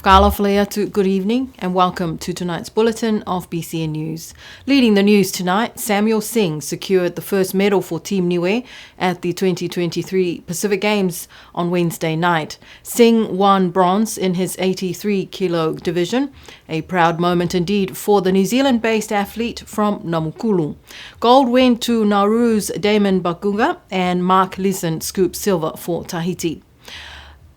Kala Faleatu, good evening and welcome to tonight's bulletin of BCN News. Leading the news tonight, Samuel Singh secured the first medal for Team Niue at the 2023 Pacific Games on Wednesday night. Singh won bronze in his 83 kilo division, a proud moment indeed for the New Zealand-based athlete from Namukulu. Gold went to Nauru's Damon Bakunga and Mark Leeson scooped silver for Tahiti.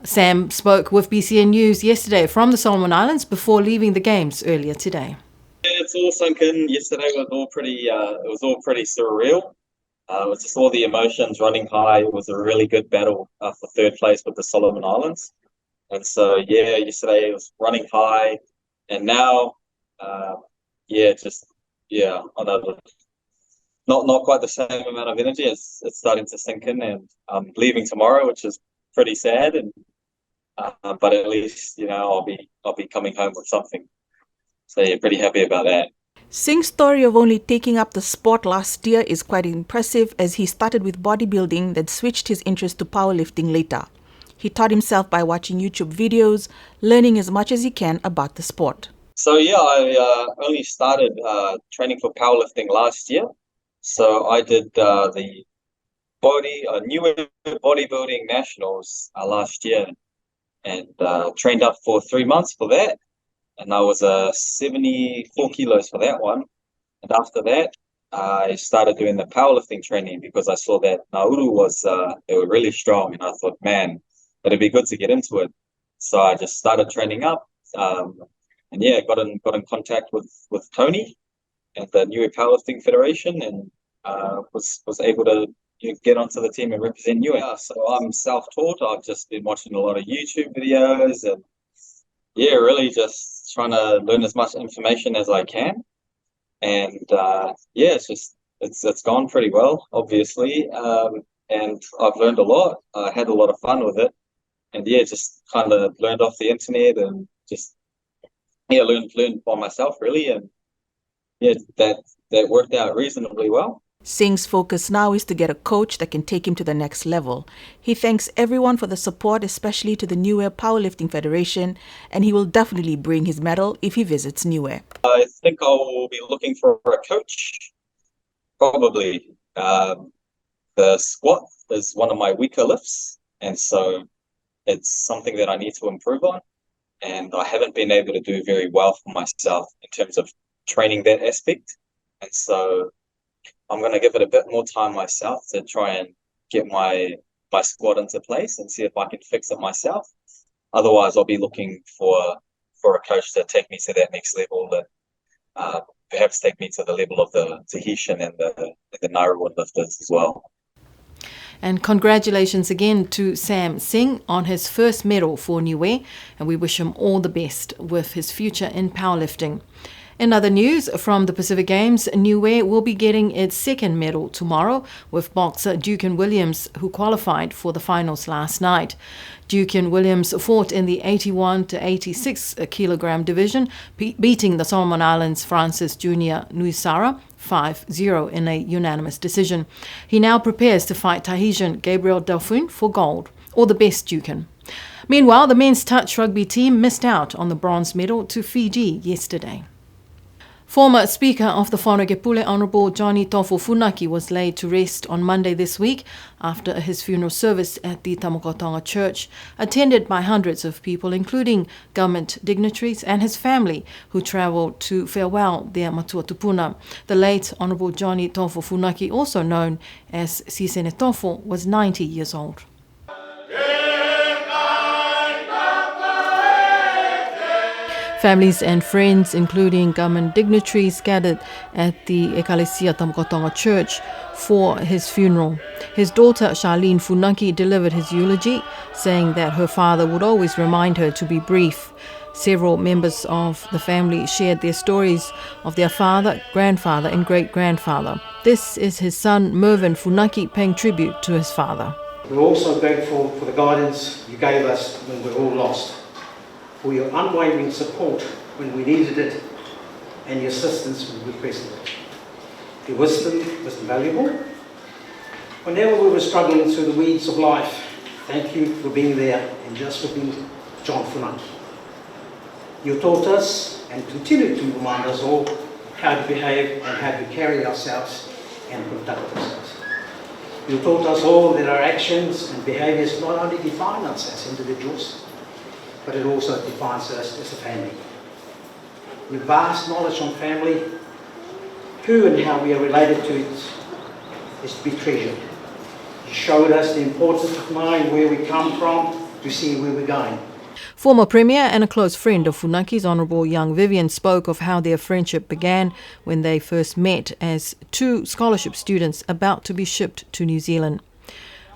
Sam spoke with BCN News yesterday from the Solomon Islands before leaving the games earlier today. Yeah, it's all sunk in. Yesterday was all pretty surreal. It was just all the emotions running high. It was a really good battle for third place with the Solomon Islands, and so yesterday it was running high, and now, on a not quite the same amount of energy. It's starting to sink in, and I'm leaving tomorrow, which is pretty sad, and but at least I'll be coming home with something. So yeah, pretty happy about that. Singh's story of only taking up the sport last year is quite impressive, as he started with bodybuilding, then switched his interest to powerlifting later. He taught himself by watching YouTube videos, learning as much as he can about the sport. So yeah, I only started training for powerlifting last year. So I did the New bodybuilding nationals last year, and trained up for 3 months for that. And I was 74 kilos for that one. And after that, I started doing the powerlifting training because I saw that Nauru they were really strong. And I thought, man, it'd be good to get into it. So I just started training up. And yeah, got in contact with Tony at the Niue Powerlifting Federation, and was able to get onto the team and represent Niue. So I'm self-taught. I've just been watching a lot of YouTube videos, and really just trying to learn as much information as I can. And it's gone pretty well, obviously. And I've learned a lot. I had a lot of fun with it, and just kind of learned off the internet and just learned by myself really, and that worked out reasonably well. Singh's focus now is to get a coach that can take him to the next level. He thanks everyone for the support, especially to the Niue Powerlifting Federation, and he will definitely bring his medal if he visits Niue. I think I will be looking for a coach. Probably. The squat is one of my weaker lifts, and so it's something that I need to improve on, and I haven't been able to do very well for myself in terms of training that aspect, and so I'm going to give it a bit more time myself to try and get my squat into place and see if I can fix it myself. Otherwise, I'll be looking for a coach to take me to that next level, and perhaps take me to the level of the Tahitian and the Nauru lifters as well. And congratulations again to Sam Singh on his first medal for Niue, and we wish him all the best with his future in powerlifting. In other news from the Pacific Games, Niue will be getting its second medal tomorrow with boxer Dukin Williams, who qualified for the finals last night. Dukin Williams fought in the 81 to 86 kilogram division, beating the Solomon Islands' Francis Jr. Nuisara 5-0 in a unanimous decision. He now prepares to fight Tahitian Gabriel Delphine for gold. All the best, Dukin. Meanwhile, the men's touch rugby team missed out on the bronze medal to Fiji yesterday. Former Speaker of the Whanokepule, Honourable Johnny Tofo Funaki, was laid to rest on Monday this week after his funeral service at the Tamukotonga Church, attended by hundreds of people, including government dignitaries and his family, who travelled to farewell their matua tupuna. The late Honourable Johnny Tofo Funaki, also known as Sisene Tofo, was 90 years old. Families and friends, including government dignitaries, gathered at the Ekalesia Tamukotonga Church for his funeral. His daughter, Charlene Funaki, delivered his eulogy, saying that her father would always remind her to be brief. Several members of the family shared their stories of their father, grandfather and great-grandfather. This is his son, Mervyn Funaki, paying tribute to his father. We're also grateful for the guidance you gave us when we were all lost, for your unwavering support when we needed it, and your assistance when we requested it. Your wisdom was invaluable. Whenever we were struggling through the weeds of life, thank you for being there and just for being John Funaki. You taught us and continue to remind us all how to behave and how to carry ourselves and conduct ourselves. You taught us all that our actions and behaviours not only define us as individuals, but it also defines us as a family. Your vast knowledge on family, who and how we are related to it, is to be treasured. You showed us the importance of knowing where we come from to see where we're going. Former Premier and a close friend of Funaki's Honourable Young Vivian spoke of how their friendship began when they first met as two scholarship students about to be shipped to New Zealand.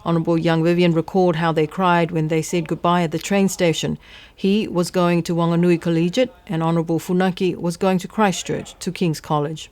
Honourable Young Vivian recalled how they cried when they said goodbye at the train station. He was going to Wanganui Collegiate and Honourable Funaki was going to Christchurch to King's College.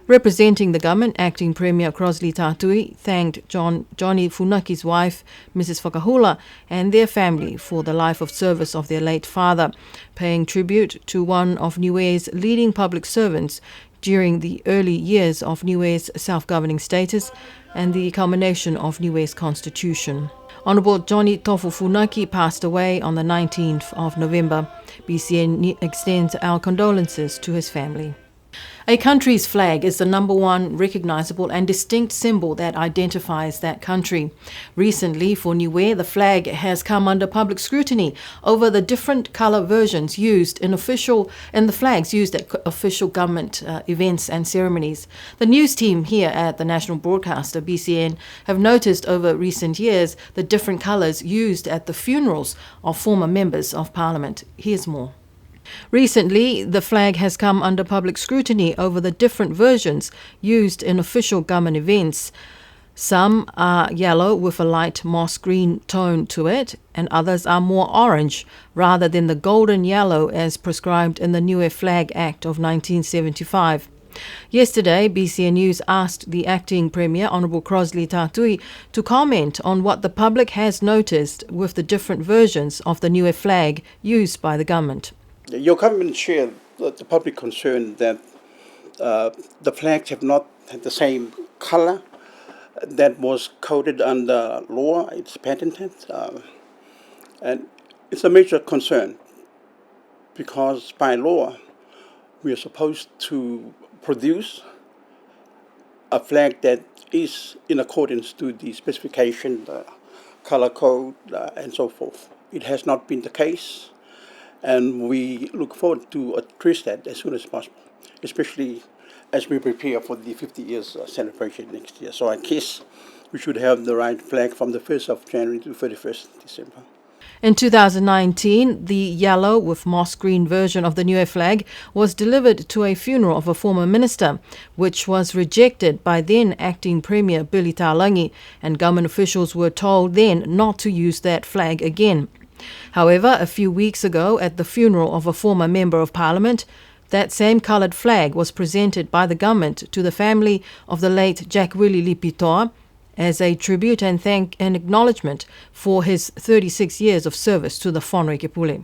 Representing the government, Acting Premier Crosley Tatui thanked Johnny Funaki's wife, Mrs. Whakahula, and their family for the life of service of their late father, paying tribute to one of Niue's leading public servants during the early years of Niue's self-governing status and the culmination of Niue's constitution. Honourable Johnny Tofu Funaki passed away on the 19th of November. BCN extends our condolences to his family. A country's flag is the number one recognisable and distinct symbol that identifies that country. Recently, for Niue, the flag has come under public scrutiny over the different colour versions used in the flags used at official government events and ceremonies. The news team here at the National Broadcaster, BCN, have noticed over recent years the different colours used at the funerals of former members of Parliament. Here's more. Recently, the flag has come under public scrutiny over the different versions used in official government events. Some are yellow with a light moss green tone to it, and others are more orange, rather than the golden yellow as prescribed in the Niue Flag Act of 1975. Yesterday, BCN News asked the Acting Premier, Honourable Crosley Tatui, to comment on what the public has noticed with the different versions of the Niue flag used by the government. Your government shared the public concern that the flags have not had the same colour that was coded under law. It's patented, and it's a major concern because by law we are supposed to produce a flag that is in accordance to the specification, the colour code, and so forth. It has not been the case. And we look forward to address that as soon as possible, especially as we prepare for the 50 years celebration next year. So I guess we should have the right flag from the 1st of January to 31st December. In 2019, the yellow with moss green version of the Niue flag was delivered to a funeral of a former minister, which was rejected by then Acting Premier Billy Talangi, and government officials were told then not to use that flag again. However, a few weeks ago at the funeral of a former Member of Parliament, that same coloured flag was presented by the government to the family of the late Jack Willie Lipitoa as a tribute and acknowledgement for his 36 years of service to the Whānau Kepule.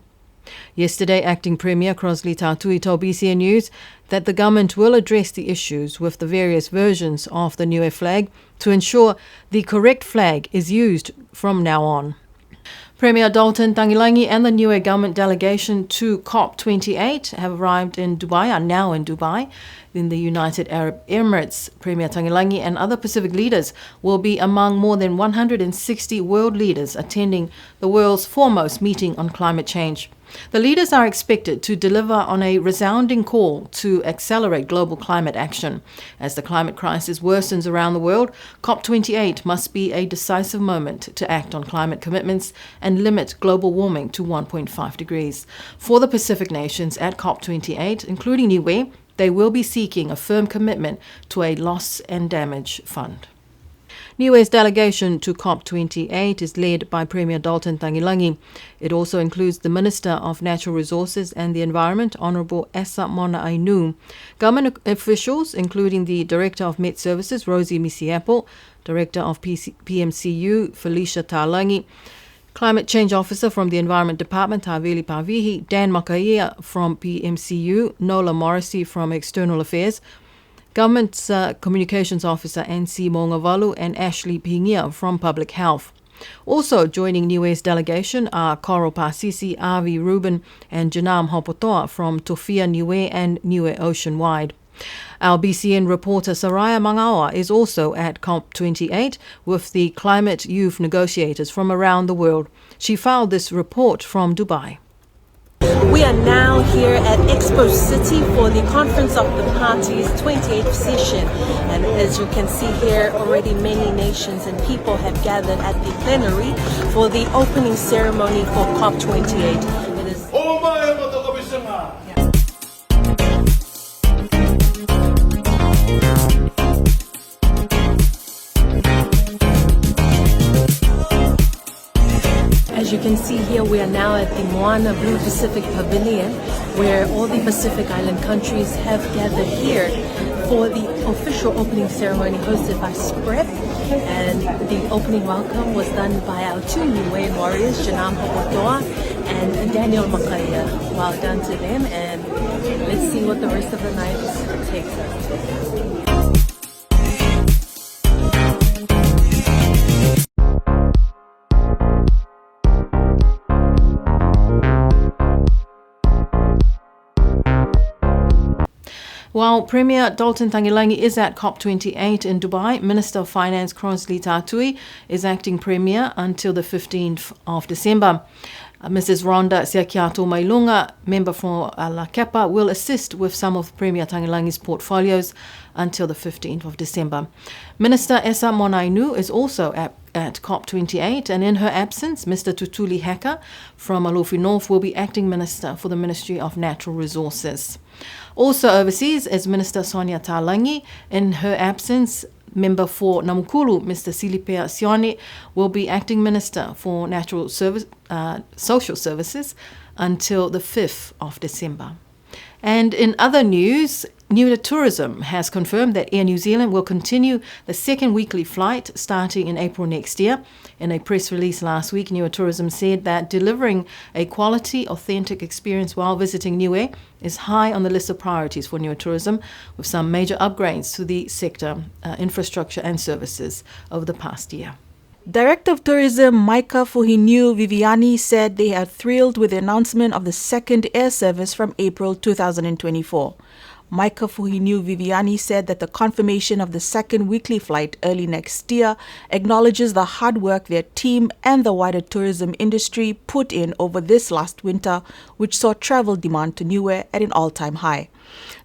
Yesterday, Acting Premier Crosley Tatui told BCN News that the government will address the issues with the various versions of the Niue flag to ensure the correct flag is used from now on. Premier Dalton Tangilangi and the Niue government delegation to COP28 have arrived in Dubai, are now in Dubai, in the United Arab Emirates. Premier Tangilangi and other Pacific leaders will be among more than 160 world leaders attending the world's foremost meeting on climate change. The leaders are expected to deliver on a resounding call to accelerate global climate action. As the climate crisis worsens around the world, COP28 must be a decisive moment to act on climate commitments and limit global warming to 1.5 degrees. For the Pacific nations at COP28, including Niue, they will be seeking a firm commitment to a loss and damage fund. Niue's delegation to COP28 is led by Premier Dalton Tangilangi. It also includes the Minister of Natural Resources and the Environment, Honourable Esa Mona Ainu, government officials including the Director of Met Services, Rosie Misiapple, Director of PMCU, Felicia Talangi, Climate Change Officer from the Environment Department, Taveli Pavihi, Dan Makaia from PMCU, Nola Morrissey from External Affairs, Government's Communications Officer Nancy Mongavalu and Ashley Pingia from Public Health. Also joining Niue's delegation are Koro Pasisi, Avi Rubin and Janam Hopotoa from Tofia Niue and Niue Oceanwide. Our BCN reporter Saraya Mangawa is also at COP28 with the climate youth negotiators from around the world. She filed this report from Dubai. We are now here at Expo City for the Conference of the Parties 28th session, and as you can see here, already many nations and people have gathered at the plenary for the opening ceremony for COP28. It is As you can see here, we are now at the Moana Blue Pacific Pavilion, where all the Pacific Island countries have gathered here for the official opening ceremony hosted by SPREP. And the opening welcome was done by our two Niuean warriors, Janam Hopotoa and Daniel Makaya. Well done to them, and let's see what the rest of the night takes us. While Premier Dalton Tangilangi is at COP28 in Dubai, Minister of Finance Crosley Tatui is acting Premier until the 15th of December. Mrs. Rhonda Siakiato Mailunga, member for La Kepa, will assist with some of Premier Tangilangi's portfolios until the 15th of December. Minister Esa Monainu is also at COP28, and in her absence, Mr. Tutuli Heka from Alofi North will be acting Minister for the Ministry of Natural Resources. Also overseas is Minister Sonia Talangi. In her absence, member for Namukulu, Mr. Silipea Sione, will be acting Minister for Social Services until the 5th of December. And in other news, Niue Tourism has confirmed that Air New Zealand will continue the second weekly flight starting in April next year. In a press release last week, Niue Tourism said that delivering a quality, authentic experience while visiting Niue is high on the list of priorities for Niue Tourism, with some major upgrades to the sector, infrastructure and services over the past year. Director of Tourism Maika Fuhiniu Viviani said they are thrilled with the announcement of the second air service from April 2024. Maika Fuhiniu Viviani said that the confirmation of the second weekly flight early next year acknowledges the hard work their team and the wider tourism industry put in over this last winter, which saw travel demand to Niue at an all-time high.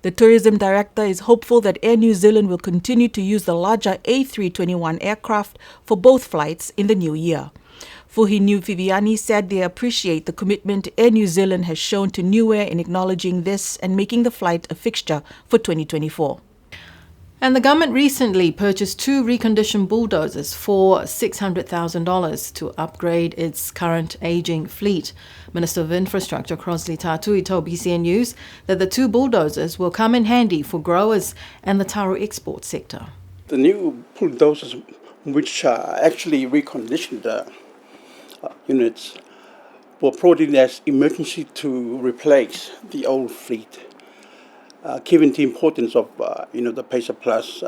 The tourism director is hopeful that Air New Zealand will continue to use the larger A321 aircraft for both flights in the new year. Fuhiniu Viviani said they appreciate the commitment Air New Zealand has shown to Niue in acknowledging this and making the flight a fixture for 2024. And the government recently purchased 2 reconditioned bulldozers for $600,000 to upgrade its current aging fleet. Minister of Infrastructure Crosley Tatui told BCN News that the 2 bulldozers will come in handy for growers and the taro export sector. The new bulldozers, which actually reconditioned units, were brought in as emergency to replace the old fleet. Given the importance of the PACER Plus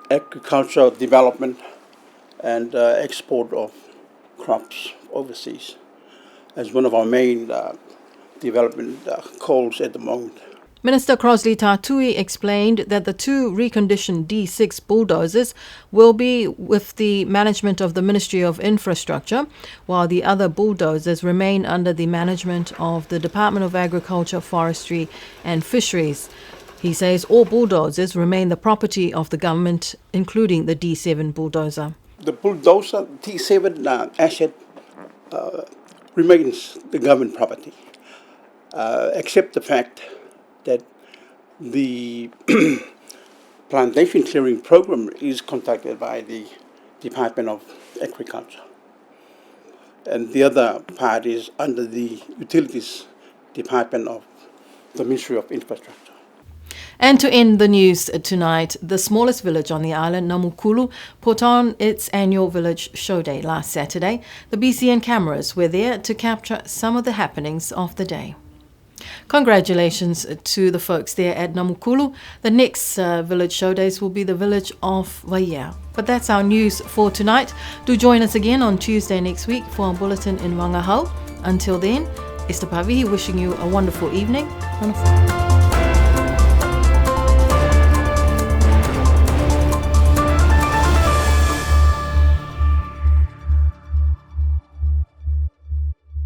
agricultural development and export of crops overseas as one of our main development goals at the moment. Minister Crosley Tatui explained that the 2 reconditioned D6 bulldozers will be with the management of the Ministry of Infrastructure, while the other bulldozers remain under the management of the Department of Agriculture, Forestry and Fisheries. He says all bulldozers remain the property of the government, including the D7 bulldozer. The bulldozer D7 asset remains the government property, except the fact that the plantation clearing program is conducted by the Department of Agriculture. And the other part is under the Utilities Department of the Ministry of Infrastructure. And to end the news tonight, the smallest village on the island, Namukulu, put on its annual village show day last Saturday. The BCN cameras were there to capture some of the happenings of the day. Congratulations to the folks there at Namukulu. The next village show days will be the village of Waia. But that's our news for tonight. Do join us again on Tuesday next week for our bulletin in Wangahau. Until then, Esther Pavihi wishing you a wonderful evening.